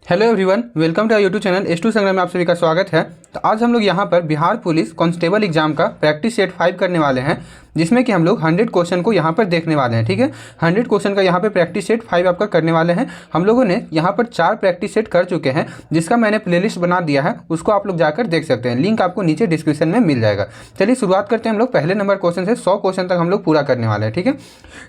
Hello everyone, welcome to YouTube channel S2 Sangram में आप सभी का स्वागत है। तो आज हम लोग यहाँ पर बिहार पुलिस कांस्टेबल एग्जाम का प्रैक्टिस सेट 5 करने वाले हैं, जिसमें कि हम लोग 100 क्वेश्चन को यहाँ पर देखने वाले हैं। ठीक है, 100 क्वेश्चन का यहाँ पे प्रैक्टिस सेट 5 आपका करने वाले हैं। हम लोगों ने यहाँ पर 4 प्रैक्टिस सेट कर चुके हैं, जिसका मैंने प्लेलिस्ट बना दिया है, उसको आप लोग जाकर देख सकते हैं। लिंक आपको नीचे डिस्क्रिप्शन में मिल जाएगा। चलिए शुरुआत करते हैं। हम लोग पहले नंबर क्वेश्चन से 100 क्वेश्चन तक हम लोग पूरा करने वाले हैं। ठीक है,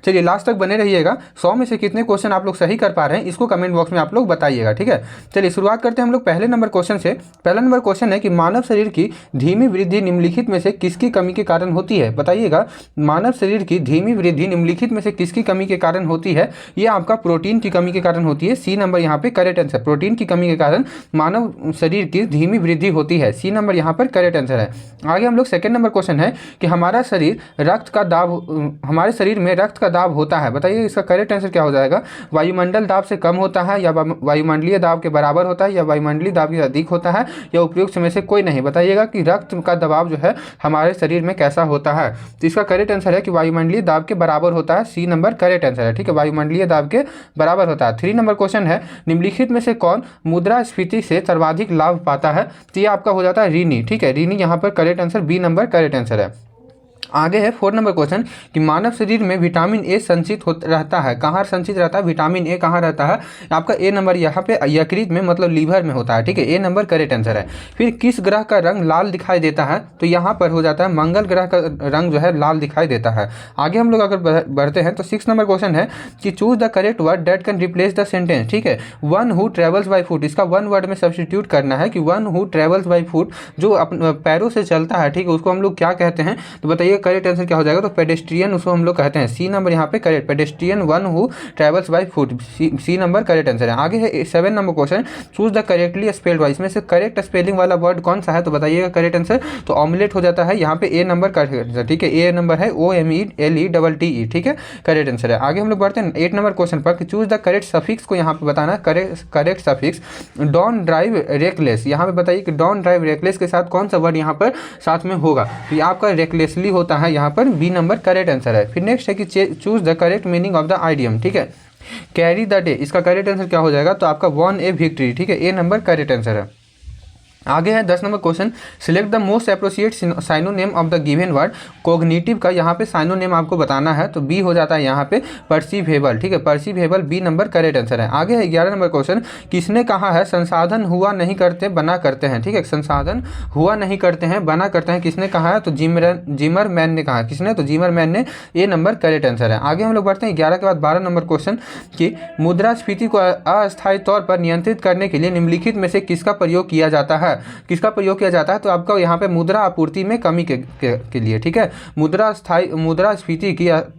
चलिए लास्ट तक बने रहिएगा। 100 में से कितने क्वेश्चन आप लोग सही कर पा रहे हैं, इसको कमेंट बॉक्स में आप लोग बताइएगा। ठीक है, चलिए शुरुआत करते हैं हम लोग पहले नंबर क्वेश्चन से। पहला नंबर क्वेश्चन है कि मानव शरीर की धीमी वृद्धि निम्नलिखित में से किसकी कमी के कारण होती है। बताइएगा, मानव शरीर की धीमी वृद्धि निम्नलिखित में से किसकी कमी के कारण होती है। ये आपका प्रोटीन की कमी के कारण होती है। सी नंबर यहाँ पे करेक्ट आंसर। प्रोटीन की कमी के कारण मानव शरीर की धीमी वृद्धि होती है। सी नंबर यहाँ पर करेक्ट आंसर है। आगे हम लोग सेकेंड नंबर क्वेश्चन है कि हमारे शरीर में रक्त का दाब होता है। बताइए इसका करेक्ट आंसर क्या हो जाएगा। वायुमंडल दाब से कम होता है, या वायुमंडलीय दाब के बराबर होता है, या वायुमंडलीय दाब से अधिक होता है, या उपयुक्त में से कोई नहीं। बताइएगा कि रक्त का दबाव जो है हमारे शरीर में कैसा होता है। तो इसका करेक्ट आंसर है कि वायुमंडलीय दाब के बराबर होता है। सी नंबर करेक्ट आंसर है। ठीक है, वायुमंडलीय दाब के बराबर होता है। 3 नंबर क्वेश्चन है निम्नलिखित में से कौन मुद्रास्फीति से सर्वाधिक लाभ पाता है। तो ये आपका हो जाता है ऋणी। ठीक है, ऋणी यहाँ पर correct answer B number correct answer है। आगे है 4 नंबर क्वेश्चन कि मानव शरीर में विटामिन ए संचित रहता है। कहाँ संचित रहता है विटामिन ए, कहाँ रहता है। आपका ए नंबर यहाँ पे यकृत में मतलब लीवर में होता है। ठीक है, ए नंबर करेक्ट आंसर है। फिर किस ग्रह का रंग लाल दिखाई देता है। तो यहाँ पर हो जाता है मंगल ग्रह का रंग जो है लाल दिखाई देता है। आगे हम लोग अगर बढ़ते हैं तो 6 नंबर क्वेश्चन है कि choose the correct word date can replace the sentence. ठीक है, one who travels by foot, इसका वन वर्ड में सब्सटीट्यूट करना है कि one who travels by foot, जो अपने पैरों से चलता है। ठीक है, उसको हम लोग क्या कहते हैं। तो बताइए करेक्ट आंसर क्या हो जाएगा। तो पेडेस्ट्रियन उसको हम लोग कहते हैं। सी नंबर यहाँ पे correct, pedestrian one who travels by foot. C number correct answer है। आगे है 7 number question choose the correctly spelled word, इसमें से करेक्ट स्पेलिंग वाला वर्ड कौन सा है। तो बताइएगा करेक्ट आंसर। तो ऑमलेट हो जाता है यहाँ पे ए नंबर करेक्ट आंसर। ठीक है, ए नंबर है OMELETTE। ठीक है, करेक्ट आंसर है। आगे हम लोग बढ़ते हैं 8 नंबर क्वेश्चन पर कि चूज द करेक्ट सफिक्स को यहाँ पे बताना है। Correct suffix don't drive reckless. यहाँ पे बताइए कि डोंट ड्राइव रेकलेस के साथ कौन सा वर्ड यहाँ पर साथ में होगा। तो ये आपका रेकलेसली होता है यहाँ पर, बी नंबर करेक्ट आंसर है। फिर नेक्स्ट है कि choose the correct meaning of the idiom. ठीक है, कैरी द डे, इसका करेक्ट आंसर क्या हो जाएगा। तो आपका वन ए विक्ट्री। ठीक है, ए नंबर करेक्ट आंसर है। आगे है 10 number question select the most appropriate synonym of the given word. Cognitive का यहाँ पे साइनोनेम आपको बताना है। तो बी हो जाता है यहाँ पे परसीवेबल। ठीक है, परसीवेबल बी नंबर करेक्ट आंसर है। आगे है 11 नंबर क्वेश्चन किसने कहा है संसाधन हुआ नहीं करते बना करते हैं। ठीक है, संसाधन हुआ नहीं करते हैं बना करते हैं, किसने कहा है। तो जिमरमैन ने कहा। किसने। तो जिमरमैन ने। ए नंबर करेक्ट आंसर है। आगे हम लोग बढ़ते हैं 11 के बाद 12 नंबर क्वेश्चन कि मुद्रास्फीति को अस्थायी तौर पर नियंत्रित करने के लिए निम्नलिखित में से किसका प्रयोग किया जाता है। किसका प्रयोग किया जाता है। तो आपका यहाँ पे मुद्रा आपूर्ति में कमी के लिए। ठीक है, मुद्रास्फीति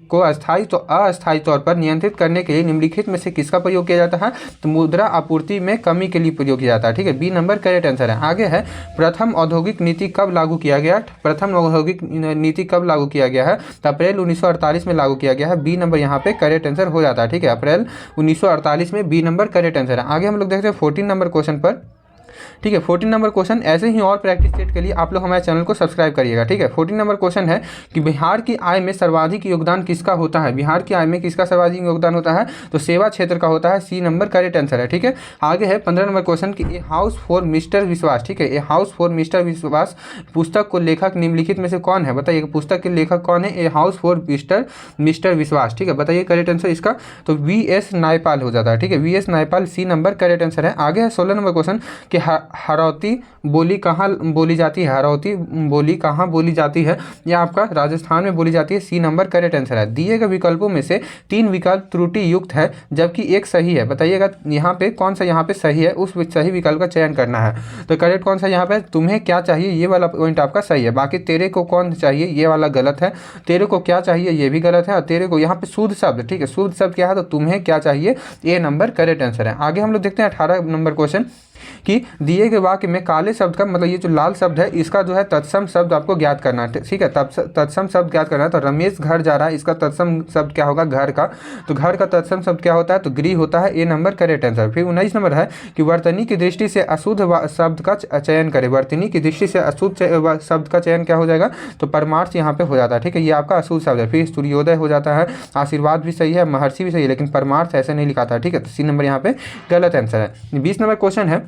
को अस्थायी तौर पर नियंत्रित करने के लिए निम्नलिखित में से किसका प्रयोग किया जाता है। तो मुद्रा आपूर्ति में कमी के लिए प्रयोग किया जाता है। ठीक है, बी नंबर करेक्ट आंसर है। आगे है प्रथम औद्योगिक नीति कब लागू किया गया। प्रथम औद्योगिक नीति कब लागू किया गया है। तो अप्रैल 1948 में लागू किया गया है। बी नंबर यहाँ पे करेक्ट आंसर हो जाता है। ठीक है, अप्रैल 1948 में, बी नंबर करेक्ट आंसर है। आगे हम लोग देखते हैं 14 नंबर क्वेश्चन पर। ठीक है, 14 नंबर क्वेश्चन ऐसे ही और प्रैक्टिस सेट के लिए आप लोग हमारे चैनल को सब्सक्राइब करिएगा। ठीक है, 14 नंबर क्वेश्चन है कि बिहार की आय में सर्वाधिक योगदान किसका होता है। बिहार की आय में किसका सर्वाधिक योगदान होता है। तो सेवा क्षेत्र का होता है। सी नंबर करेक्ट आंसर है। ठीक है, आगे है 15 नंबर क्वेश्चन कि ए हाउस फॉर मिस्टर विश्वास। ठीक है, ए हाउस फॉर मिस्टर विश्वास पुस्तक को लेखक निम्नलिखित में से कौन है। बताइए पुस्तक के लेखक कौन है। ए हाउस फॉर मिस्टर विश्वास। ठीक है, बताइए करेक्ट आंसर इसका। तो VS नायपाल हो जाता है। ठीक है, VS Naipaul, C number correct answer है। आगे है 16 नंबर क्वेश्चन कि हरौती बोली कहाँ बोली जाती है। हरौती बोली कहाँ बोली जाती है। यह आपका राजस्थान में बोली जाती है। सी नंबर करेक्ट आंसर है। दिए गए विकल्पों में से 3 विकल्प त्रुटि युक्त है जबकि एक सही है। बताइएगा यहाँ पे कौन सा यहाँ पे सही है, उस सही विकल्प का चयन करना है। तो करेक्ट कौन सा यहाँ पे, तुम्हें क्या चाहिए, ये वाला पॉइंट आपका सही है। बाकी तेरे को कौन चाहिए, ये वाला गलत है। तेरे को क्या चाहिए, ये भी गलत है। और तेरे को यहाँ पे शुद्ध शब्द। ठीक है, शुद्ध शब्द क्या है। तो तुम्हें क्या चाहिए, ए नंबर करेक्ट आंसर है। आगे हम लोग देखते हैं 18 नंबर क्वेश्चन कि दिए गए वाक्य में काले शब्द का मतलब ये जो लाल शब्द है इसका जो है तत्सम शब्द आपको ज्ञात करना है, ठीक है। तत्सम शब्द ज्ञात करना है। तो रमेश घर जा रहा है, इसका तत्सम शब्द क्या होगा, घर का। तो घर का तत्सम शब्द क्या होता है, तो गृह होता है। ए नंबर करेक्ट आंसर। फिर 19 नंबर है कि वर्तनी की दृष्टि से अशुद्ध शब्द का चयन करें। वर्तनी की दृष्टि से अशुद्ध शब्द का चयन क्या हो जाएगा, तो परमार्थ यहाँ पे हो जाता है, ठीक है। ये आपका अशुद्ध शब्द है। फिर सूर्योदय हो जाता है, आशीर्वाद भी सही है, महर्षि भी सही है, लेकिन परमार्थ ऐसे नहीं लिखा था, ठीक है। तो सी नंबर यहाँ पे गलत आंसर है। 20 नंबर क्वेश्चन है,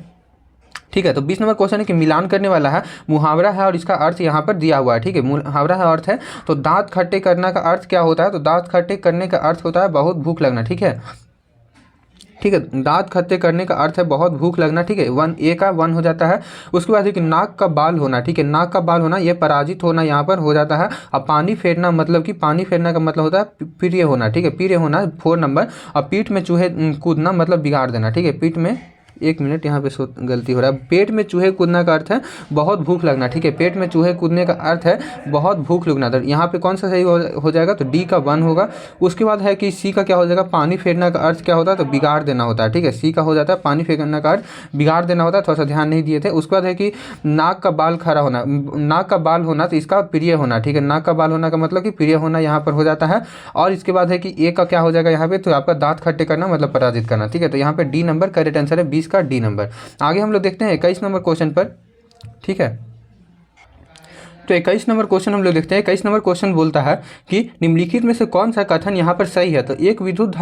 ठीक है। तो 20 नंबर क्वेश्चन है कि मिलान करने वाला है, मुहावरा है और इसका अर्थ यहाँ पर दिया हुआ है, ठीक है। मुहावरा है अर्थ है, तो दांत खट्टे करना का अर्थ क्या होता है, तो दांत खट्टे करने का अर्थ होता है बहुत भूख लगना, ठीक है, ठीक है। दांत खट्टे करने का अर्थ है बहुत भूख लगना, ठीक है। 1 ए का 1 हो जाता है। उसके बाद एक नाक का बाल होना, ठीक है, नाक का बाल होना, ये पराजित होना यहाँ पर हो जाता है। अब पानी फेरना मतलब कि पानी फेरना का मतलब होता है प्रिय होना, ठीक है, प्रिय होना 4 नंबर। और पीठ में चूहे कूदना मतलब बिगाड़ देना, ठीक है। पीठ में, एक मिनट यहाँ पे गलती हो रहा है, पेट में चूहे कूदना का अर्थ है बहुत भूख लगना, ठीक है। पेट में चूहे कूदने का अर्थ है बहुत भूख लगना। तो यहाँ पे कौन सा सही हो जाएगा, तो डी का 1 होगा। उसके बाद है कि सी का क्या हो जाएगा, पानी फेरना का अर्थ क्या होता है, तो बिगाड़ देना होता है, ठीक है। सी का हो जाता है पानी फेरना का अर्थ बिगाड़ देना होता है, थोड़ा सा ध्यान नहीं दिए थे। उसके बाद है कि नाक का बाल खड़ा होना, नाक का बाल होना तो इसका प्रिय होना, ठीक है। नाक का बाल होना का मतलब कि प्रिय होना यहाँ पर हो जाता है। और इसके बाद है कि ए का क्या हो जाएगा यहाँ पे, तो आपका दांत खट्टे करना मतलब पराजित करना, ठीक है। तो यहाँ पे डी नंबर करेक्ट आंसर है, 20 का डी नंबर। आगे हम लोग देखते हैं 21 नंबर क्वेश्चन पर, ठीक है। तो 21 नंबर क्वेश्चन हम लोग देखते हैं। 21 नंबर क्वेश्चन बोलता है कि निम्नलिखित में से कौन सा कथन यहाँ पर सही है। तो एक विद्युत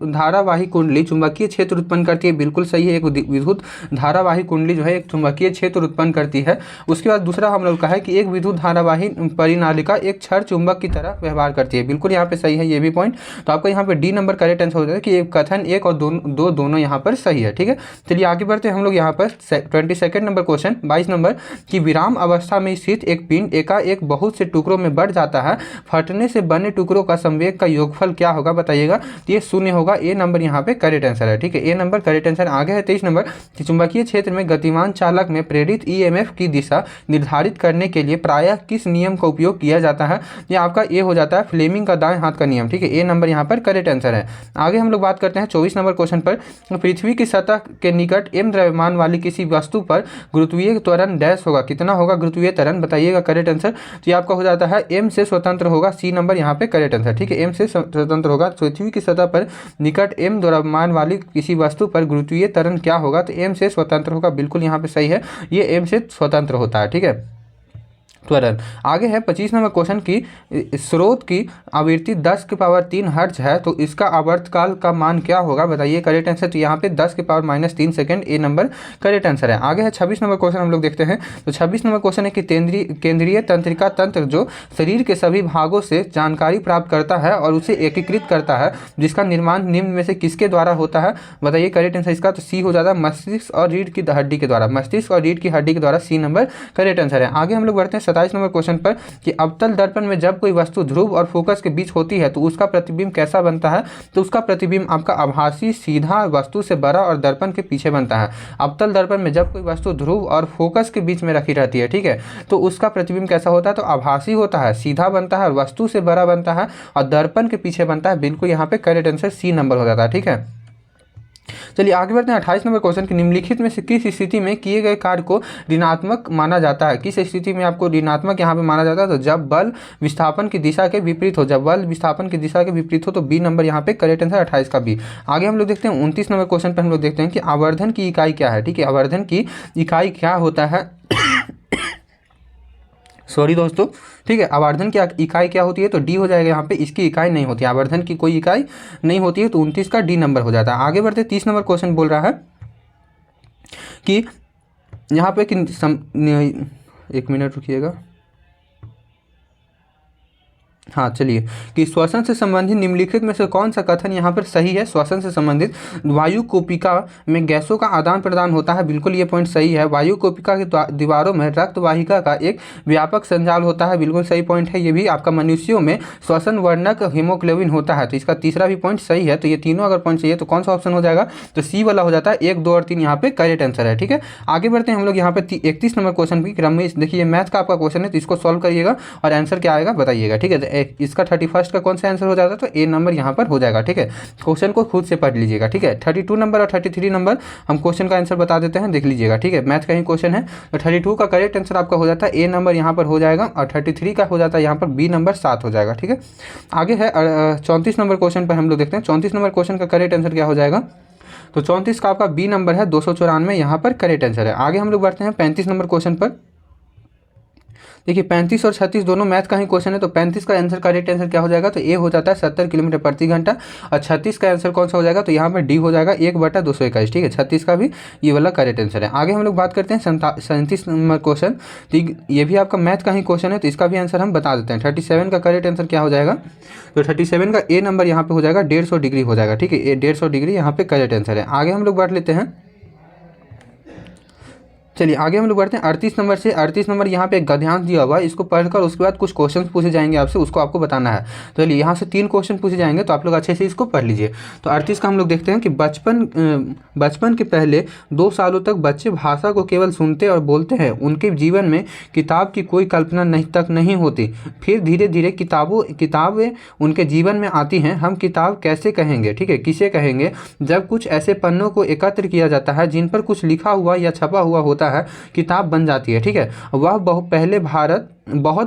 धारावाही कुंडली चुंबकीय क्षेत्र उत्पन्न करती है, बिल्कुल सही है। एक विद्युत धारावाही कुंडली जो है एक चुंबकीय क्षेत्र उत्पन्न करती है। उसके बाद दूसरा हम लोग का है कि एक विद्युत धारावाही परिनालिका एक क्षण चुंबक की तरह व्यवहार करती है, बिल्कुल यहाँ पे सही है ये भी पॉइंट। तो आपका यहाँ पे डी नंबर करेक्ट आंसर हो जाता है कि एक कथन एक और दोनों यहाँ पर सही है, ठीक है। चलिए आगे बढ़ते हैं हम लोग यहाँ पर 22 नंबर क्वेश्चन 22 नंबर की विराम अवस्था में स्थित एक पिंड एकाएक बहुत से टुकड़ों में बढ़ जाता है, फटने से बने टुकड़ों का संवेग का योगफल क्या होगा, बताइएगा। तो ये 0 होगा। ए नंबर यहाँ पे करेक्ट आंसर है, ठीक है। ए नंबर करेक्ट आंसर। आगे है 23 नंबर कि चुंबकीय क्षेत्र में गतिमान चालक में प्रेरित ईएमएफ की दिशा निर्धारित करने के लिए प्रायः किस नियम का उपयोग किया जाता है। ये आपका ए हो जाता है फ्लेमिंग का दाएं हाथ का नियम, ठीक है। ए नंबर यहाँ पर करेक्ट आंसर है। आगे हम लोग बात करते हैं 24 नंबर क्वेश्चन पर। पृथ्वी की सतह के निकट m द्रव्यमान वाली किसी वस्तु पर गुरुत्वीय त्वरण डैश होगा, कितना होगा गुरुत्वीय त्वरण, बताइएगा करेक्ट आंसर। तो ये आपका हो जाता है m से स्वतंत्र होगा, सी नंबर यहाँ पे करेक्ट आंसर, ठीक है। m से स्वतंत्र होगा। पृथ्वी की सतह पर निकट m द्रव्यमान वाली किसी वस्तु पर गुरुत्वीय त्वरण क्या होगा, तो m से स्वतंत्र होगा, बिल्कुल यहाँ पे सही है, ये m से स्वतंत्र होता है, ठीक है, त्वरण। आगे है 25 नंबर क्वेश्चन की स्रोत की आवृत्ति 10⁻³ हर्ट्ज है, तो इसका आवर्तकाल का मान क्या होगा, बताइए करेक्ट आंसर। तो यहाँ पे 10⁻³ सेकंड, ए नंबर करेक्ट आंसर है। आगे है 26 नंबर क्वेश्चन हम लोग देखते हैं। तो 26 नंबर क्वेश्चन है कि केंद्रीय तंत्रिका तंत्र जो शरीर के सभी भागों से जानकारी प्राप्त करता है और उसे एकीकृत करता है, जिसका निर्माण निम्न में से किसके द्वारा होता है, बताइए करेक्ट आंसर इसका। तो सी हो जाता है मस्तिष्क और रीढ़ की हड्डी के द्वारा, मस्तिष्क और रीढ़ की हड्डी के द्वारा, सी नंबर करेक्ट आंसर है। आगे हम लोग बढ़ते हैं 27 नंबर क्वेश्चन पर कि अवतल दर्पण में जब कोई वस्तु ध्रुव और फोकस के बीच होती है तो उसका प्रतिबिंब कैसा बनता है, तो उसका प्रतिबिंब आपका आभासी सीधा वस्तु से बड़ा और दर्पण के पीछे बनता है। अवतल दर्पण में जब कोई वस्तु ध्रुव और फोकस के बीच में रखी रहती है, ठीक है, तो उसका प्रतिबिंब कैसा होता है, तो आभासी होता है, सीधा बनता है, वस्तु से बड़ा बनता है और दर्पण के पीछे बनता है, बिल्कुल यहाँ पे करेक्ट आंसर सी नंबर हो जाता है, ठीक है। चलिए आगे बढ़ते हैं 28 नंबर क्वेश्चन की निम्नलिखित में से किस स्थिति में किए गए कार्य को ऋणात्मक माना जाता है, किस स्थिति में आपको ऋणात्मक यहाँ पे माना जाता है, तो जब बल विस्थापन की दिशा के विपरीत हो, जब बल विस्थापन की दिशा के विपरीत हो, तो बी नंबर यहाँ पे करेक्ट आंसर 28 का बी। आगे हम लोग देखते हैं 29 नंबर क्वेश्चन पर हम लोग देखते हैं कि आवर्धन की इकाई क्या है, ठीक है, आवर्धन की इकाई क्या होता है सॉरी दोस्तों, ठीक है, आवर्धन की इकाई क्या होती है, तो डी हो जाएगा यहाँ पे, इसकी इकाई नहीं होती है, आवर्धन की कोई इकाई नहीं होती है, तो 29 का डी नंबर हो जाता है। आगे बढ़ते 30 नंबर क्वेश्चन बोल रहा है कि यहाँ पे एक मिनट रुकिएगा, हाँ चलिए, कि श्वसन से संबंधित निम्नलिखित में से कौन सा कथन यहाँ पर सही है। श्वसन से संबंधित वायु कोशिका में गैसों का आदान प्रदान होता है, बिल्कुल ये पॉइंट सही है। वायु कोशिका की दीवारों में रक्त वाहिका का एक व्यापक संजाल होता है, बिल्कुल सही पॉइंट है ये भी। आपका मनुष्यों में श्वसन वर्णक हीमोग्लोबिन होता है, तो इसका तीसरा भी पॉइंट सही है। तो ये तीनों अगर पॉइंट सही है तो कौन सा ऑप्शन हो जाएगा, तो सी वाला हो जाता है, 1, 2 और 3 यहाँ पे करेक्ट आंसर है, ठीक है। आगे बढ़ते हैं हम लोग यहाँ पे 31 नंबर क्वेश्चन की क्रम में, देखिए मैथ का आपका क्वेश्चन है, तो इसको सॉल्व करिएगा और आंसर क्या आएगा बताइएगा, ठीक है। इसका 31 का कौन सा आंसर हो जाता है, तो ए नंबर यहाँ पर हो जाएगा। ठीक है, क्वेश्चन को खुद से पढ़ लीजिएगा। ठीक है, 32 नंबर और 33 नंबर हम क्वेश्चन का आंसर बता देते हैं, देख लीजिएगा। ठीक है, मैथ का ही क्वेश्चन है। तो 32 का करेक्ट आंसर आपका हो जाता है ए नंबर यहाँ पर हो जाएगा, और 33 का हो जाता है यहाँ पर बी नंबर 7 हो जाएगा। ठीक है, आगे है 34 नंबर क्वेश्चन पर हम लोग देखते हैं। 34 नंबर क्वेश्चन का करेक्ट आंसर क्या हो जाएगा, तो 34 का आपका बी नंबर है 294 यहाँ पर करेक्ट आंसर है। आगे हम लोग बढ़ते हैं 35 नंबर क्वेश्चन पर। देखिए 35 और 36 दोनों मैथ का ही क्वेश्चन है, तो 35 का आंसर करेक्ट आंसर क्या हो जाएगा, तो ए हो जाता है 70 किलोमीटर प्रति घंटा, और 36 का आंसर कौन सा हो जाएगा, तो यहाँ पर डी हो जाएगा 1/221। ठीक है, 36 का भी ये वाला करेक्ट आंसर है। आगे हम लोग बात करते हैं 37 नंबर क्वेश्चन, तो ये भी आपका मैथ का ही क्वेश्चन है, तो इसका भी आंसर हम बता देते हैं। 37 का करेक्ट आंसर क्या हो जाएगा, तो 37 का ए नंबर यहाँ पे हो जाएगा 150 डिग्री हो जाएगा। ठीक है, 150 डिग्री यहाँ पे करेक्ट आंसर है। आगे हम लोग बात लेते हैं, चलिए आगे हम लोग बढ़ते हैं 38 नंबर से। 38 नंबर यहाँ पे एक गद्यांश दिया हुआ है, इसको पढ़कर उसके बाद कुछ क्वेश्चन पूछे जाएंगे आपसे, उसको आपको बताना है। तो चलिए यहाँ से 3 क्वेश्चन पूछे जाएंगे, तो आप लोग अच्छे से इसको पढ़ लीजिए। तो 38 का हम लोग देखते हैं कि बचपन के पहले 2 सालों तक बच्चे भाषा को केवल सुनते और बोलते हैं। उनके जीवन में किताब की कोई कल्पना नहीं होती। फिर धीरे धीरे किताबें उनके जीवन में आती हैं। हम किताब कैसे कहेंगे, ठीक है, किसे कहेंगे, जब कुछ ऐसे पन्नों को एकत्र किया जाता है जिन पर कुछ लिखा हुआ या छपा हुआ होता है, किताब बन जाती है। ठीक है, वह बहुत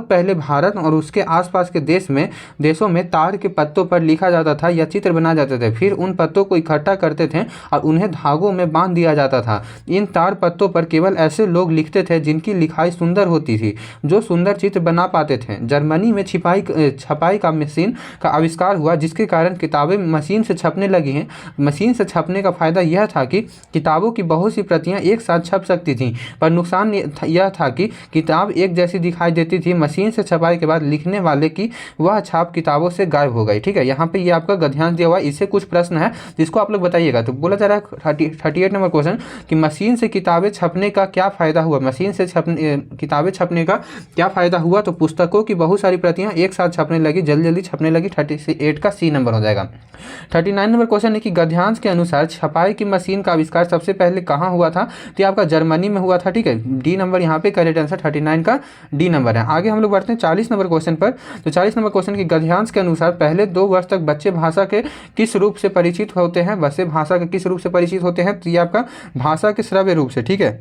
पहले भारत और उसके आसपास के देशों में ताड़ के पत्तों पर लिखा जाता था या चित्र बनाए जाते थे। फिर उन पत्तों को इकट्ठा करते थे और उन्हें धागों में बांध दिया जाता था। इन ताड़ पत्तों पर केवल ऐसे लोग लिखते थे जिनकी लिखाई सुंदर होती थी, जो सुंदर चित्र बना पाते थे। जर्मनी में छपाई का मशीन का आविष्कार हुआ, जिसके कारण किताबें मशीन से छपने लगी हैं। मशीन से छपने का फायदा यह था कि किताबों की बहुत सी प्रतियां एक साथ छप सकती थीं, पर नुकसान यह था कि किताब एक जैसी दिखाई देती थी। मशीन से छपाई के बाद लिखने वाले की वह छाप किताबों से गायब हो गई। ठीक है, यहाँ पे ये आपका गद्यांश दिया हुआ है, इससे कुछ प्रश्न है जिसको आप लोग बताइएगा। तो बोला जा रहा है 38 नंबर क्वेश्चन कि मशीन से किताबें छपने का क्या फायदा हुआ, मशीन से किताबें छपने का क्या फायदा हुआ, तो पुस्तकों की बहुत सारी प्रतियां एक साथ छपने लगी, जल्दी छपने लगी। 38 का सी नंबर हो जाएगा। 39 नंबर क्वेश्चन है कि गद्यांश के अनुसार छपाई की मशीन का आविष्कार सबसे पहले कहाँ हुआ था, तो आपका जर्मनी में हुआ था। ठीक है, डी नंबर यहाँ पे करेक्ट आंसर 39 का डी नंबर है। आगे हम लोग बढ़ते हैं 40 नंबर क्वेश्चन पर। तो 40 नंबर क्वेश्चन की गद्यांश के अनुसार पहले 2 वर्ष तक बच्चे भाषा के किस रूप से परिचित होते हैं, बच्चे भाषा के किस रूप से परिचित होते हैं, तो ये आपका भाषा के श्रव्य रूप से। ठीक है,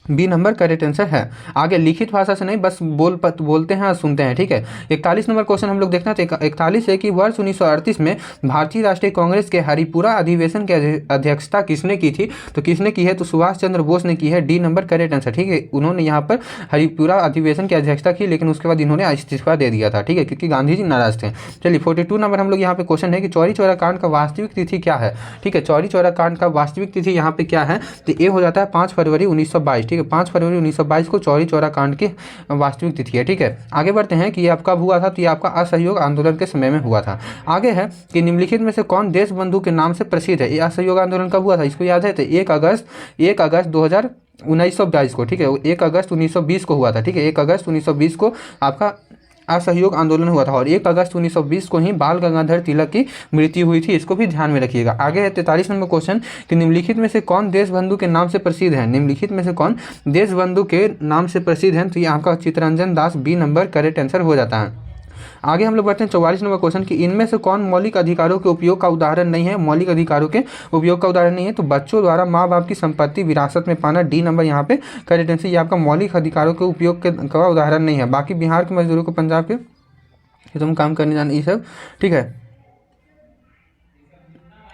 बी नंबर करेक्ट आंसर है। आगे लिखित भाषा से नहीं, बस बोलते हैं और सुनते हैं। ठीक है, 41 नंबर क्वेश्चन हम लोग देखना। तो 41 है कि वर्ष 1938 में भारतीय राष्ट्रीय कांग्रेस के हरिपुरा अधिवेशन की अध्यक्षता किसने की थी, तो किसने की है, तो सुभाष चंद्र बोस ने की है। D number correct answer. ठीक है, उन्होंने यहाँ पर हरिपुरा अधिवेशन की अध्यक्षता की, लेकिन उसके बाद इन्होंने इस्तीफा दे दिया था। ठीक है, क्योंकि गांधी जी नाराज थे। चलिए 42 नंबर हम लोग यहाँ पे क्वेश्चन है कि चौरी चौरा कांड का वास्तविक तिथि क्या है। ठीक है, चौरी चौरा कांड का वास्तविक तिथि यहाँ पे क्या है, तो ये हो जाता है 5 फरवरी 1922। ठीक है, 5 फरवरी 1922 को चौरी चौरा कांड की वास्तविक तिथि है। ठीक है, आगे बढ़ते हैं कि ये आप कब हुआ था, तो ये आपका असहयोग आंदोलन के समय में हुआ था। आगे है कि निम्नलिखित में से कौन देश बंधु के नाम से प्रसिद्ध है। ये असहयोग आंदोलन कब हुआ था, इसको याद है, तो 1 अगस्त 1922 को। ठीक है, 1 अगस्त 1920 को हुआ था। ठीक है, 1 अगस्त 1920 को आपका असहयोग आंदोलन हुआ था, और 1 अगस्त 1920 को ही बाल गंगाधर तिलक की मृत्यु हुई थी। इसको भी ध्यान में रखिएगा। आगे है 43 नंबर क्वेश्चन कि निम्नलिखित में से कौन देश बंधु के नाम से प्रसिद्ध है। निम्नलिखित में से कौन देश बंधु के नाम से प्रसिद्ध है, तो ये आपका Chittaranjan Das B number correct answer हो जाता है। आगे हम लोग बढ़ते हैं 44 नंबर क्वेश्चन कि इनमें से कौन मौलिक अधिकारों के उपयोग का उदाहरण नहीं है। मौलिक अधिकारों के उपयोग का उदाहरण नहीं है, तो बच्चों द्वारा माँ बाप की संपत्ति विरासत में पाना। डी नंबर यहाँ पे करेक्ट आंसर। ये आपका मौलिक अधिकारों के उपयोग का उदाहरण नहीं है। बाकी बिहार के मजदूरों को, पंजाब के तुम काम करने जाना, ये सब ठीक है,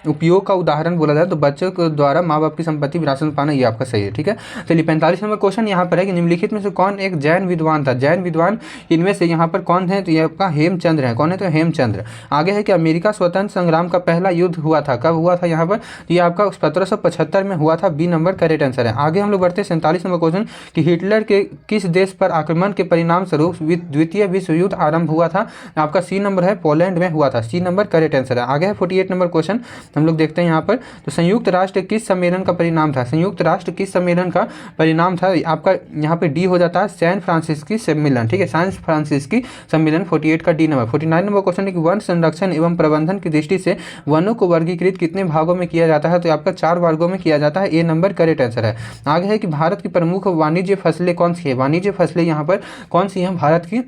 उपयोग का उदाहरण बोला जाए तो बच्चों के द्वारा माँ बाप की संपत्ति विरासत में पाना, ये आपका सही है। ठीक है, चलिए 45 नंबर क्वेश्चन यहाँ पर है कि निम्नलिखित में से कौन एक जैन विद्वान था। जैन विद्वान इनमें से यहाँ पर कौन है, तो ये आपका हेमचंद्र है। कौन है, तो हेमचंद्र। आगे है कि अमेरिका स्वतंत्र संग्राम का पहला युद्ध हुआ था, कब हुआ था यहाँ पर, तो ये आपका 1775 में हुआ था। बी नंबर करेक्ट आंसर है। आगे हम लोग बढ़ते हैं 47 नंबर क्वेश्चन कि हिटलर के किस देश पर आक्रमण के परिणाम स्वरूप द्वितीय विश्व युद्ध आरंभ हुआ था। आपका सी नंबर है, पोलैंड में हुआ था। सी नंबर करेक्ट आंसर है। आगे है 48 नंबर क्वेश्चन हम लोग देखते हैं यहाँ पर, तो संयुक्त राष्ट्र किस सम्मेलन का परिणाम था। संयुक्त राष्ट्र किस सम्मेलन का परिणाम था, आपका यहाँ पे डी हो जाता है, सैन फ्रांसिस्की सम्मेलन। ठीक है, सैन फ्रांसिस्की सम्मेलन 48 का डी नंबर। 49 नंबर क्वेश्चन है कि वन संरक्षण एवं प्रबंधन की दृष्टि से वनों को वर्गीकृत कितने भागों में किया जाता है, तो आपका 4 वर्गों में किया जाता है। ए नंबर करेक्ट आंसर है। आगे है कि भारत की प्रमुख वाणिज्य फसलें कौन सी है। वाणिज्य फसलें यहाँ पर कौन सी हैं भारत की,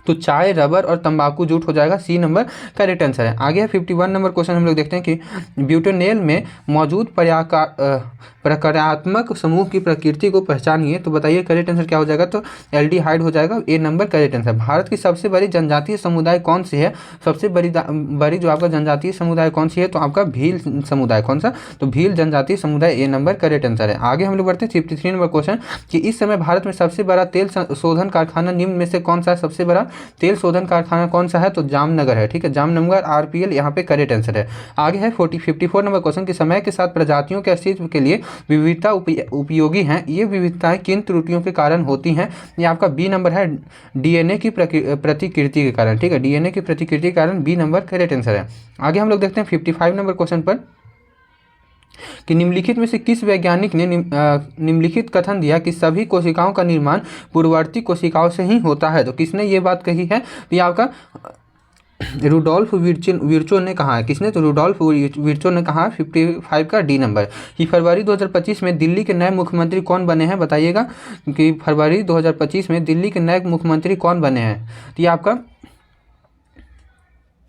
तो चाय, रबर और तंबाकू जूट हो जाएगा, सी नंबर करेक्ट आंसर है। आगे है 51 नंबर क्वेश्चन, हम लोग देखते हैं कि ब्यूटेनॉल में मौजूद प्रकार्यात्मक समूह की प्रकृति को पहचानिए। तो बताइए करेक्ट आंसर क्या हो जाएगा, तो एल्डिहाइड हो जाएगा, ए नंबर करेक्ट आंसर। भारत की सबसे बड़ी जनजातीय समुदाय कौन सी है, सबसे बड़ी जो आपका जनजातीय समुदाय कौन सी है, तो आपका भील समुदाय। कौन सा, तो भील जनजातीय समुदाय, ए नंबर करेक्ट आंसर है। आगे हम लोग बढ़ते हैं 53 नंबर क्वेश्चन कि इस समय भारत में सबसे बड़ा तेल शोधन कारखाना निम्न में से कौन सा है, सबसे बड़ा तेल शोधन कारखाना कौन सा है, तो जामनगर है, ठीक है, जामनगर आरपीएल यहाँ पे करेक्ट आंसर है। आगे है 54 नंबर क्वेश्चन कि समय के साथ प्रजातियों के अस्तित्व के लिए विविधता उपयोगी हैं, ये विविधताएं किन त्रुटियों के कारण होती हैं, ये आपका बी नंबर है, डीएनए की प्रतिकृति के कारण, ठीक है, डीएनए की प्रतिकृति के कारण, बी नंबर करेक्ट आंसर है। आगे हम लोग देखते हैं 55 नंबर क्वेश्चन पर कि निम्नलिखित में से किस वैज्ञानिक ने निम्नलिखित कथन दिया कि सभी कोशिकाओं का निर्माण पूर्ववर्ती कोशिकाओं से ही होता है। तो किसने ये बात कही है, तो ये आपका रुडोल्फ विर्चो ने कहा है। किसने, तो रुडोल्फ विर्चो ने कहा। 55 का डी नंबर। कि फरवरी 2025 में दिल्ली के नए मुख्यमंत्री कौन बने हैं, बताइएगा कि फरवरी 2025 में दिल्ली के नए मुख्यमंत्री कौन बने हैं। तो ये आपका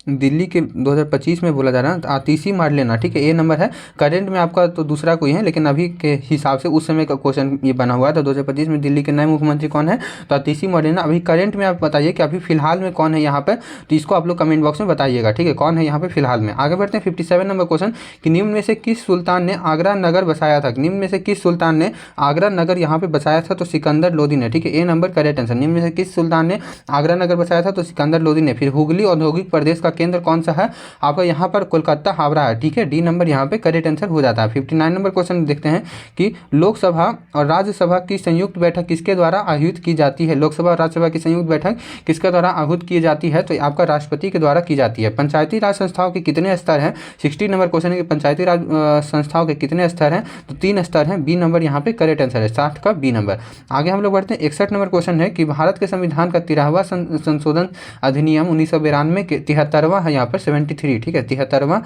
दिल्ली के 2025 में बोला जा रहा है, तो आतिशी मार लेना, ठीक है, ए नंबर है। करंट में आपका तो दूसरा कोई है, लेकिन अभी के हिसाब से उस समय का क्वेश्चन ये बना हुआ है। तो 2025 में दिल्ली के नए मुख्यमंत्री कौन है, तो आतिशी मार लेना। अभी करंट में आप बताइए कि अभी फिलहाल में कौन है यहाँ पर, तो इसको आप लोग कमेंट बॉक्स में बताइएगा, ठीक है, कौन है यहाँ पर फिलहाल में। आगे बढ़ते हैं 57 नंबर क्वेश्चन कि निम्न में से किस सुल्तान ने आगरा नगर बसाया था, निम्न में से किस सुल्तान ने आगरा नगर यहाँ पे बसाया था, तो सिकंदर लोदी ने, ठीक है, ए नंबर करेक्ट आंसर। निम्न में से किस सुल्तान ने आगरा नगर बसाया था, तो सिकंदर लोदी ने। फिर हुगली औद्योगिक प्रदेश का केंद्र कौन सा है, आपका यहाँ पर कोलकाता हावड़ा है, ठीक है, डी नंबर यहाँ पे करेक्ट आंसर हो जाता है। 59 नंबर क्वेश्चन देखते हैं कि लोकसभा और राज्यसभा की संयुक्त बैठक किसके द्वारा आयोजित की जाती है, लोकसभा और राज्यसभा की संयुक्त बैठक किसके द्वारा आयोजित की जाती है, तो आपका राष्ट्रपति के द्वारा की जाती है। पंचायती राज संस्थाओं के कितने स्तर हैं, 60 नंबर क्वेश्चन है कि पंचायती राज संस्थाओं के कितने स्तर हैं, तो 3 स्तर हैं, बी नंबर यहाँ पे करेक्ट आंसर है, 60 का बी नंबर। आगे हम लोग बढ़ते हैं 61 नंबर क्वेश्चन है कि भारत के संविधान का 13वां संशोधन अधिनियम 1992 के 73वां है यहाँ पर 73, ठीक है, 73वां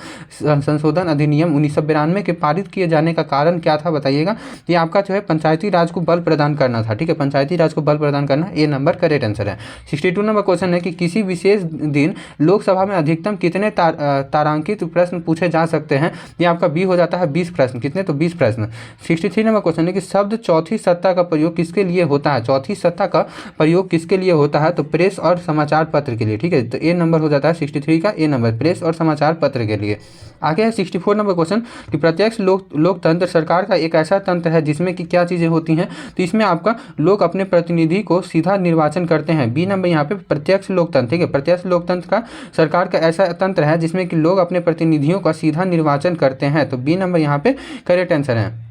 संशोधन अधिनियम 1992 के पारित किए जाने का कारण क्या था, बताइएगा। ये आपका जो है पंचायती राज को बल प्रदान करना था, ठीक है, पंचायती राज को बल प्रदान करना, ए नंबर करेक्ट आंसर है। 62 नंबर क्वेश्चन है कि किसी विशेष दिन लोकसभा में अधिकतम कितने तारांकित प्रश्न पूछे जा सकते हैं, ये आपका बी हो जाता है 20 प्रश्न, कितने, तो 20 प्रश्न। 63 नंबर क्वेश्चन है कि शब्द चौथी सत्ता का प्रयोग किसके लिए होता है, चौथी सत्ता का प्रयोग किसके लिए होता है, तो प्रेस और समाचार पत्र के लिए, ठीक है, तो ए नंबर हो जाता है 63 का ए नंबर, प्रेस और समाचार पत्र के लिए। आगे है 64 नंबर क्वेश्चन कि प्रत्यक्ष लोकतंत्र सरकार का एक ऐसा तंत्र है जिसमें कि क्या चीज़ें होती हैं, तो इसमें आपका लोग अपने प्रतिनिधि को सीधा निर्वाचन करते हैं, बी नंबर यहाँ पे प्रत्यक्ष लोकतंत्र, ठीक है, प्रत्यक्ष लोकतंत्र का सरकार का ऐसा तंत्र है जिसमें कि लोग अपने प्रतिनिधियों का सीधा निर्वाचन करते हैं, तो बी नंबर यहाँ पे करेक्ट आंसर है।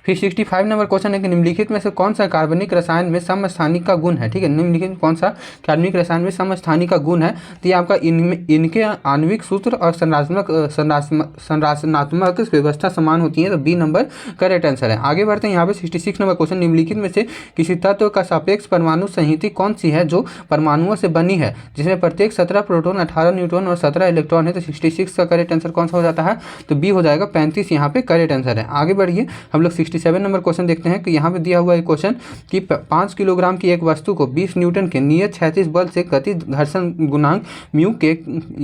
फिर 65 नंबर क्वेश्चन है कि निम्नलिखित में से कौन सा कार्बनिक रसायन में समस्थानिक का गुण है, ठीक है, निम्नलिखित में कौन सा कार्बनिक रसायन में समस्थानिक का गुण है, तो ये आपका इनके आणविक सूत्र और संरचनात्मक व्यवस्था समान होती है, तो बी नंबर करेक्ट आंसर है। आगे बढ़ते हैं यहाँ पे 66 नंबर क्वेश्चन, निम्नलिखित में से किसी तत्व का सापेक्ष परमाणु संहति कौन सी है जो परमाणुओं से बनी है, जिसमें प्रत्येक 17 प्रोटॉन, 18 न्यूट्रॉन और 17 इलेक्ट्रॉन है, तो 66 का करेक्ट आंसर कौन सा हो जाता है, तो बी हो जाएगा 35, यहाँ पे करेक्ट आंसर है। आगे बढ़िए हम लोग 67 नंबर क्वेश्चन देखते हैं कि यहाँ पे दिया हुआ है क्वेश्चन कि 5 किलोग्राम की एक वस्तु को 20 न्यूटन के नियत क्षैतिज बल से गतिज घर्षण गुणांक म्यू के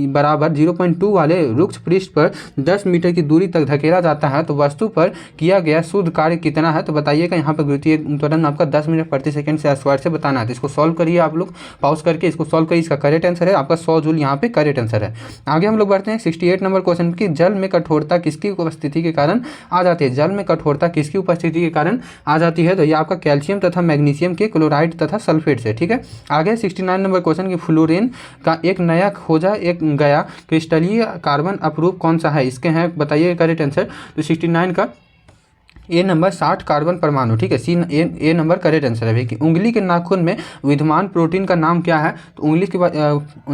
बराबर 0.2 वाले रुक्ष पृष्ठ पर 10 मीटर की दूरी तक धकेला जाता है, तो वस्तु पर किया गया शुद्ध कार्य कितना है, तो बताइएगा। यहाँ पर गुरुत्वीय त्वरण आपका 10 मीटर प्रति सेकंड से स्क्वायर से बताना है, तो इसको सॉल्व करिए आप लोग, पॉज करके इसको सॉल्व करिए। इसका करेक्ट आंसर है आपका 100 जूल, यहाँ पे करेक्ट आंसर है। आगे हम लोग बढ़ते हैं 68 नंबर क्वेश्चन की जल में कठोरता किसकी उपस्थिति के कारण आ जाती है, जल में कठोरता किसकी उपस्थिति के कारण आ जाती है, तो ये आपका कैल्शियम तथा मैग्नीशियम के क्लोराइड तथा सल्फेट से, ठीक है। आगे 69 नंबर क्वेश्चन की फ्लोरीन का एक नया खोजा एक गया क्रिस्टलीय कार्बन अपरूप कौन सा है, इसके हैं बताइए करेक्ट आंसर, तो 69 का ए नंबर 60 कार्बन परमाणु, ठीक है, सी ए नंबर करेक्ट आंसर है। कि उंगली के नाखून में विद्यमान प्रोटीन का नाम क्या है, तो उंगली के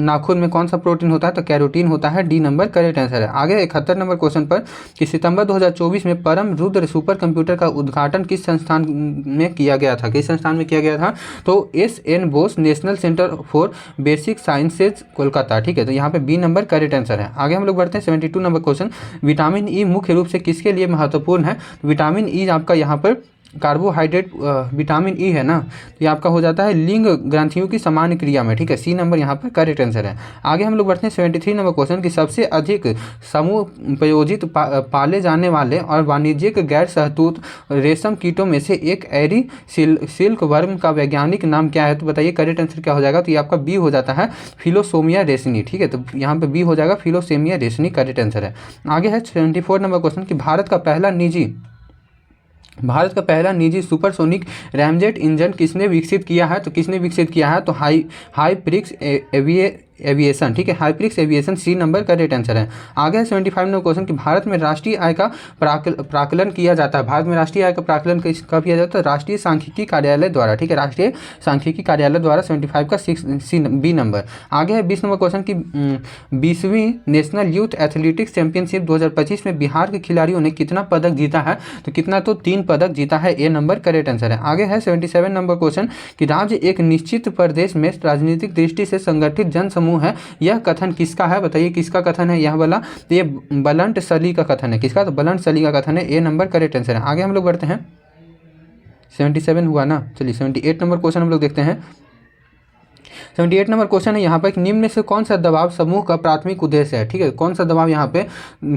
नाखून में कौन सा प्रोटीन होता है, तो कैरोटीन होता है, डी नंबर करेक्ट आंसर है। आगे 71 नंबर क्वेश्चन पर कि सितंबर 2024 में परम रुद्र सुपर कंप्यूटर का उद्घाटन किस संस्थान में किया गया था, किस संस्थान में किया गया था, तो SN. Bose national centre for basic sciences Kolkata, ठीक है, तो यहाँ पे बी नंबर करेक्ट आंसर है। आगे हम लोग बढ़ते हैं 72 नंबर क्वेश्चन, विटामिन ई मुख्य रूप से किसके लिए महत्वपूर्ण है, विटामिन ई आपका यहाँ पर कार्बोहाइड्रेट विटामिन ई है ना, तो ये आपका हो जाता है लिंग ग्रंथियों की समान क्रिया में, ठीक है। सी नंबर यहाँ पर करेक्ट आंसर है। आगे हम लोग बढ़ते हैं 73 नंबर क्वेश्चन की सबसे अधिक समूह प्रयोजित पाले जाने वाले और वाणिज्यिक गैर सहतूत रेशम कीटों में से एक एरी सिल्क वर्म का वैज्ञानिक नाम क्या है, तो बताइए करेक्ट आंसर क्या हो जाएगा। तो ये आपका बी हो जाता है फिलोसोमिया रेशनी, ठीक है। तो यहाँ पे बी हो जाएगा फिलोसोमिया रेशनी, करेक्ट आंसर है। आगे है 74 नंबर क्वेश्चन कि भारत का पहला निजी सुपरसोनिक रैमजेट इंजन किसने विकसित किया है, तो किसने विकसित किया है, तो हाईप्रिक्स एविएशन, ठीक है, हाईप्रिक्स एविएशन, सी नंबर का करेक्ट आंसर है। आगे है 75 नंबर क्वेश्चन कि भारत में राष्ट्रीय आय का प्राकलन किया जाता है, भारत में राष्ट्रीय आय का प्राकलन कब किया जाता है, राष्ट्रीय सांख्यिकी कार्यालय द्वारा, ठीक है, राष्ट्रीय सांख्यिकी कार्यालय द्वारा। 75 का बी नंबर। आगे है 20 नंबर क्वेश्चन की 20वीं नेशनल यूथ एथलेटिक्स चैंपियनशिप 2025 में बिहार के खिलाड़ियों ने कितना पदक जीता है, तो कितना, तो 3 पदक जीता है, ए नंबर करेक्ट आंसर है। आगे है 77 नंबर क्वेश्चन कि राज्य एक निश्चित प्रदेश में राजनीतिक दृष्टि से संगठित जन समूह है, यह कथन किसका है, बताइए किसका कथन है यह वाला, तो ये बलंट सली का कथन है, किसका, तो बलंट सली का कथन है, ए नंबर करेक्ट आंसर है। आगे हम लोग बढ़ते हैं 77 हुआ ना, चलिए 78 नंबर क्वेश्चन हम लोग देखते हैं। 78 नंबर क्वेश्चन है यहाँ पर कि निम्न में से कौन सा दबाव समूह का प्राथमिक उद्देश्य है, ठीक है, कौन सा दबाव यहाँ पे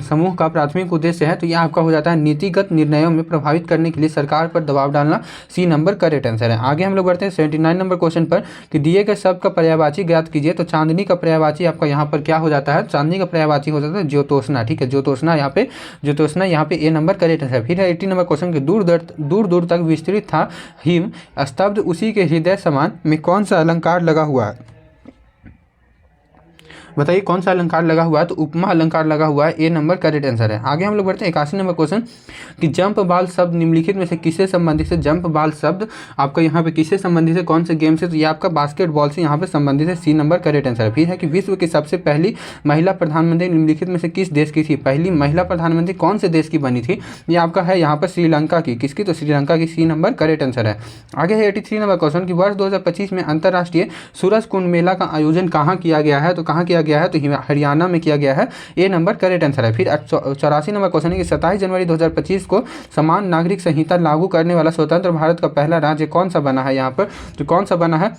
समूह का प्राथमिक उद्देश्य है, तो यह आपका हो जाता है नीतिगत निर्णयों में प्रभावित करने के लिए सरकार पर दबाव डालना, सी नंबर करेक्ट आंसर है। आगे हम लोग बढ़ते हैं 79 नंबर क्वेश्चन पर कि दिए गए शब्द का पर्यायवाची ज्ञात कीजिए, तो चांदनी का पर्यायवाची आपका यहाँ पर क्या हो जाता है, चांदनी का पर्यायवाची हो जाता है ज्योत्सना, ठीक है, ज्योत्सना यहाँ पे ए नंबर करेक्ट आंसर है। फिर है 80 नंबर क्वेश्चन के दूर दूर तक विस्तृत था हिम स्तब्ध उसी के हृदय समान में कौन सा अलंकार लगा हुआ है, बताइए कौन सा अलंकार लगा हुआ है, तो उपमा अलंकार लगा हुआ है, ए नंबर करेक्ट आंसर है। आगे हम लोग बढ़ते हैं 81 नंबर क्वेश्चन कि जंप बाल शब्द निम्नलिखित में से किससे संबंधित है, जंप बाल शब्द आपका यहाँ पे किससे संबंधित है, कौन से गेम से, तो ये आपका बास्केटबॉल से यहाँ पे संबंधित है, सी नंबर करेक्ट आंसर है। फिर है कि विश्व की सबसे पहली महिला प्रधानमंत्री निम्नलिखित में से किस देश की थी, पहली महिला प्रधानमंत्री कौन से देश की बनी थी, ये आपका है यहाँ पर श्रीलंका की, किसकी, तो श्रीलंका की, सी नंबर करेक्ट आंसर है। आगे है 83 नंबर क्वेश्चन कि वर्ष 2025 में अंतर्राष्ट्रीय सूरज कुंड मेला का आयोजन कहाँ किया गया है, तो कहाँ किया गया है, तो हरियाणा में किया गया है, ए नंबर करेक्ट आंसर है। फिर 84 नंबर क्वेश्चन है कि 27 जनवरी 2025 को समान नागरिक संहिता लागू करने वाला स्वतंत्र भारत का पहला राज्य कौन सा बना है, यहाँ पर तो कौन सा बना है,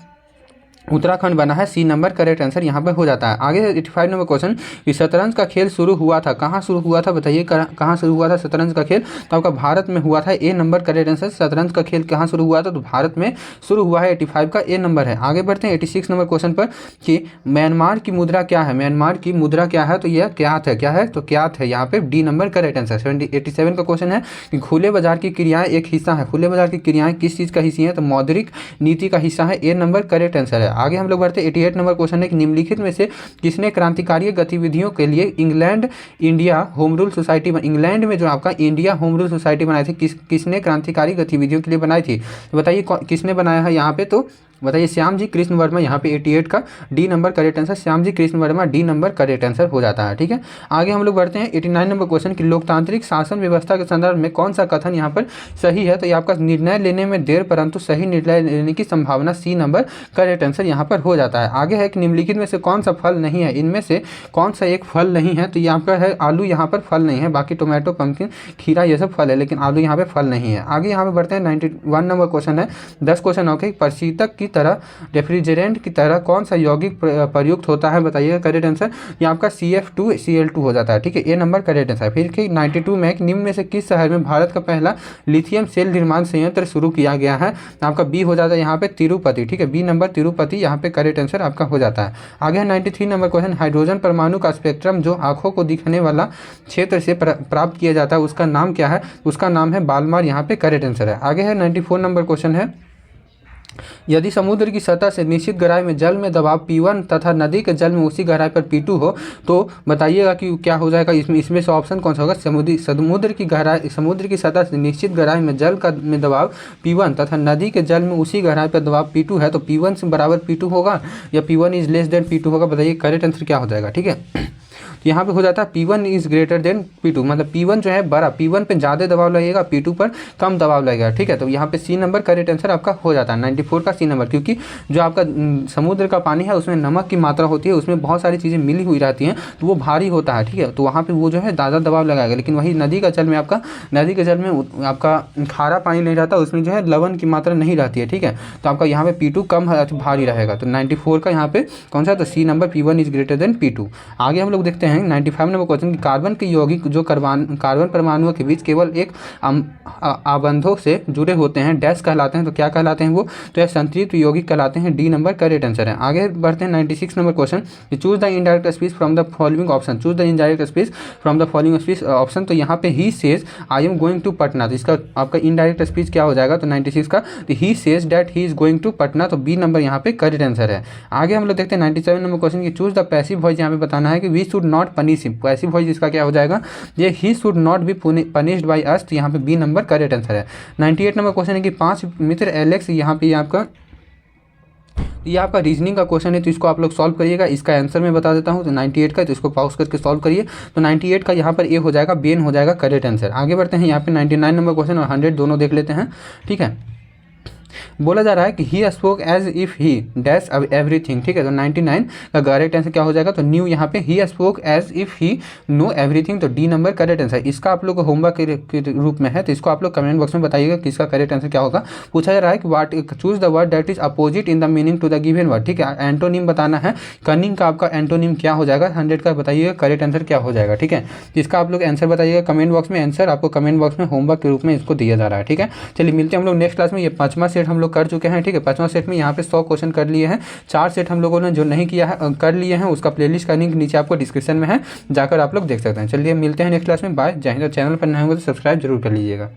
उत्तराखंड बना है, सी नंबर करेक्ट आंसर यहाँ पर हो जाता है। आगे 85 नंबर क्वेश्चन कि शतरंज का खेल शुरू हुआ था, कहाँ शुरू हुआ था, बताइए कहाँ शुरू हुआ था शतरंज का खेल, तो आपका भारत में हुआ था, ए नंबर करेक्ट आंसर। शतरंज का खेल कहाँ शुरू हुआ था, तो भारत में शुरू हुआ है, 85 का ए नंबर है। आगे बढ़ते हैं 86 नंबर क्वेश्चन पर कि म्यांमार की मुद्रा क्या है, म्यांमार की मुद्रा क्या है, तो यह क्यात है, क्या है, तो क्यात है, यहाँ पे डी नंबर करेक्ट आंसर। 87 का क्वेश्चन है कि खुले बाजार की क्रियाएं एक हिस्सा है, खुले बाजार की क्रियाएं किस चीज़ का हिस्सा है, तो मौद्रिक नीति का हिस्सा है, ए नंबर करेक्ट आंसर है। आगे हम लोग बढ़ते हैं 88 नंबर क्वेश्चन है कि निम्नलिखित में से किसने क्रांतिकारी गतिविधियों के लिए England India home rule society, England में जो आपका इंडिया होम रूल सोसाइटी बनाई थी, किसने क्रांतिकारी गतिविधियों के लिए बनाई थी, तो बताइए किसने बनाया है यहाँ पे, तो बताइए श्याम जी कृष्ण वर्मा, यहाँ पे 88 का D number correct answer, Shyam ji Krishna Varma, D number correct answer हो जाता है, ठीक है। आगे हम लोग बढ़ते हैं 89 नंबर क्वेश्चन कि लोकतांत्रिक शासन व्यवस्था के संदर्भ में कौन सा कथन यहाँ पर सही है, तो ये आपका निर्णय लेने में देर परंतु सही निर्णय लेने की संभावना, सी नंबर करेक्ट आंसर यहाँ पर हो जाता है। आगे है कि निम्नलिखित में से कौन सा फल नहीं है, इनमें से कौन सा एक फल नहीं है, तो ये आपका है आलू, यहाँ पर फल नहीं है, बाकी टोमेटो, पंपकिन, खीरा ये सब फल है, लेकिन आलू यहाँ पे फल नहीं है। आगे यहाँ पे बढ़ते हैं 91 नंबर क्वेश्चन है, 10 क्वेश्चन ओके, प्रशीतक की तरह रेफ्रिजरेंट की तरह कौन सा यौगिक प्रयुक्त होता है, बताइएगा करेक्ट आंसर, ये आपका CF2Cl2 हो जाता है, ठीक है, ए नंबर करेक्ट आंसर। फिर 92 में निम्न में से किस शहर में भारत का पहला लिथियम सेल निर्माण संयंत्र शुरू किया गया है, आपका बी हो जाता है यहाँ पे तिरुपति, ठीक है, बी नंबर तिरुपति यहाँ पे करेक्ट आंसर आपका हो जाता है। आगे है 93 नंबर क्वेश्चन, हाइड्रोजन परमाणु का स्पेक्ट्रम जो आंखों को दिखने वाला क्षेत्र से प्राप्त किया जाता है उसका नाम क्या है, उसका नाम है बालमार, यहाँ पे करेक्ट आंसर है। आगे है 94 नंबर क्वेश्चन है, यदि समुद्र की सतह से निश्चित गहराई में जल में दबाव P1 तथा नदी के जल में उसी गहराई पर P2 हो तो बताइएगा कि क्या हो जाएगा, इसमें से ऑप्शन कौन सा होगा, समुद्र की सतह से निश्चित गहराई में जल का में दबाव P1 तथा नदी के जल में उसी गहराई पर दबाव P2 है, तो P1 से बराबर P2 होगा या P1 is less than P2 होगा, बताइए करेक्ट आंसर क्या हो जाएगा, ठीक है। तो यहाँ पे हो जाता है P1 is greater than P2, मतलब P1 जो है बड़ा, P1 पे ज़्यादा दबाव लगेगा, P2 पर कम दबाव लगेगा, ठीक है। तो यहाँ पे सी नंबर करेक्ट आंसर आपका हो जाता है 94 का सी नंबर, क्योंकि जो आपका समुद्र का पानी है उसमें नमक की मात्रा होती है, उसमें बहुत सारी चीज़ें मिली हुई रहती हैं, तो वो भारी होता है, ठीक है। तो वहाँ पे वो जो है ज़्यादा दबाव लगाएगा। लेकिन वही नदी का जल में आपका खारा पानी नहीं रहता, उसमें जो है लवण की मात्रा नहीं रहती है, ठीक है। तो आपका यहाँ पे P2 कम भारी रहेगा। तो 94 का यहाँ पे कौन सा, तो C number P1 is greater than P2। आगे हम लोग देखते हैं 95 नंबर क्वेश्चन, कार्बन के यौगिक जो कार्बन परमाणुओं के बीच केवल एक आबंधों से जुड़े होते हैं, डैश कहलाते हैं। तो क्या कहलाते हैं वो, तो यह संतृप्त यौगिक कहलाते हैं। डी नंबर करेक्ट आंसर है। आगे बढ़ते हैं 96 number question, choose the indirect speech from the following option, choose the indirect speech from the following speech option. तो यहाँ पे he says I am going to Patna, तो इसका आपका इनडायरेक्ट स्पीच क्या हो जाएगा, तो 96 का, तो he says that he is going to Patna, तो बी नंबर यहाँ पे करेक्ट आंसर है। आगे हम लोग देखते हैं 97 नंबर क्वेश्चन की, चूज द पैसिव वॉइस। यहाँ पे बताना है कि we should not punish him, passive voice इसका क्या हो जाएगा, ये he should not be punished by us, तो यहाँ पे बी नंबर करेक्ट आंसर है। 98 नंबर क्वेश्चन है कि 5 मित्र एलेक्स, यहाँ पे आपका ये आपका रीजनिंग का क्वेश्चन है, तो इसको आप लोग सॉल्व करिएगा। इसका आंसर मैं बता देता हूँ, तो 98 का, तो इसको पॉज करके सॉल्व करिए। तो 98 का यहाँ पर ए हो जाएगा, बेन हो जाएगा करेक्ट आंसर। आगे बढ़ते हैं यहाँ पे 99 नंबर क्वेश्चन और 100 दोनों देख लेते हैं, ठीक है। बोला जा रहा है कि he spoke as if he dash everything, ठीक है। तो 99 का करेक्ट आंसर क्या हो जाएगा, तो न्यू यहाँ पे he spoke as if he know everything, तो डी नंबर करेक्ट आंसर। इसका आप लोग को होमवर्क के रूप में है, तो इसको आप लोग कमेंट बॉक्स में बताइएगा कि इसका करेक्ट आंसर क्या होगा। पूछा जा रहा है कि what choose the word that is opposite in the meaning to the given word, ठीक है। एंटोनिम बताना है, कनिंग का आपका एंटोनिम क्या हो जाएगा, 100 का बताइएगा करेक्ट आंसर क्या हो जाएगा, ठीक है। इसका आप लोग आंसर बताइएगा कमेंट बॉक्स में, आंसर आपको कमेंट बॉक्स में होमवर्क के रूप में इसको दिया जा रहा है, ठीक है। चलिए मिलते हैं हम लोग नेक्स्ट क्लास में। ये 5वां सेट हम लोग कर चुके हैं, ठीक है। 5वां सेट में यहाँ पे 100 क्वेश्चन कर लिए हैं। 4 सेट हम लोगों ने जो नहीं किया है कर लिए हैं, उसका प्लेलिस्ट का लिंक नीचे आपको डिस्क्रिप्शन में है, जाकर आप लोग देख सकते हैं। चलिए मिलते हैं नेक्स्ट क्लास में, बाय, जय हिंद। चैनल पर नए होंगे तो सब्सक्राइब जरूर कर लीजिएगा।